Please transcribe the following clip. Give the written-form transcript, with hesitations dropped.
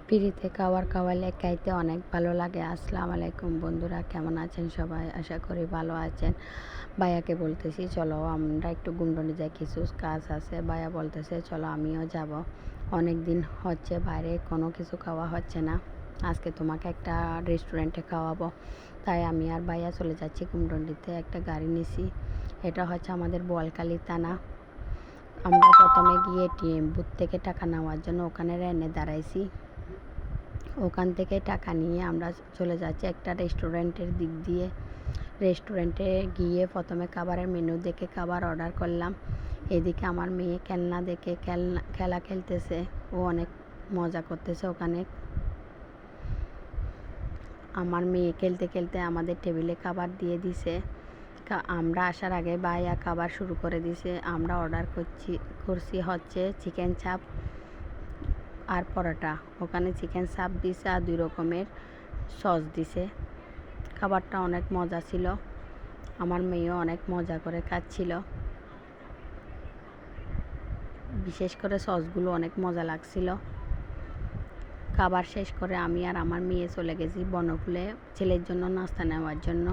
ফ্রিতে খাবার খাওয়ালে খাইতে অনেক ভালো লাগে। আসসালামু আলাইকুম বন্ধুরা, কেমন আছেন সবাই? আশা করি ভালো আছেন। ভাইয়াকে বলতেছি চলো আমরা একটু গুমডনি যাই, কিছু কাজ আছে। ভাইয়া বলতেছে চলো আমিও যাব। অনেক দিন হচ্ছে বাইরে কোনো কিছু খাওয়া হচ্ছে না, আজকে তোমাকে একটা রেস্টুরেন্টে খাওয়াবো। তাই আমি আর ভাইয়া চলে যাচ্ছি গুমডন্ডিতে। একটা গাড়ি নিছি, এটা হচ্ছে আমাদের বোয়ালখালী থানা। আমরা প্রথমে গিয়ে এটিএম বুথ থেকে টাকা নেওয়ার জন্য ওখানে লাইনে দাঁড়াইছি। ওখান থেকে টাকা নিয়ে আমরা চলে যাচ্ছি একটা রেস্টুরেন্টের দিক দিয়ে। রেস্টুরেন্টে গিয়ে প্রথমে খাবারের মেনু দেখে খাবার অর্ডার করলাম। এদিকে আমার মেয়ে খেলনা দেখে খেলা খেলতেছে, ও অনেক মজা করতেছে ওখানে। আমার মেয়ে খেলতে খেলতে আমাদের টেবিলে খাবার দিয়ে দিছে। আমরা আসার আগে ভাইয়া খাবার শুরু করে দিছে। আমরা অর্ডার করছি হচ্ছে চিকেন চাপ আর পরোটা। ওখানে চিকেন চাপ দিছে আর 2 রকমের সস দিছে। খাবারটা অনেক মজা ছিল, আমার মেয়েও অনেক মজা করে খাচ্ছিল। বিশেষ করে সসগুলো অনেক মজা লাগছিল। খাবার শেষ করে আমি আর আমার মেয়ে চলে গেছি বনফুলে ছেলের জন্য নাস্তা নেওয়ার জন্য।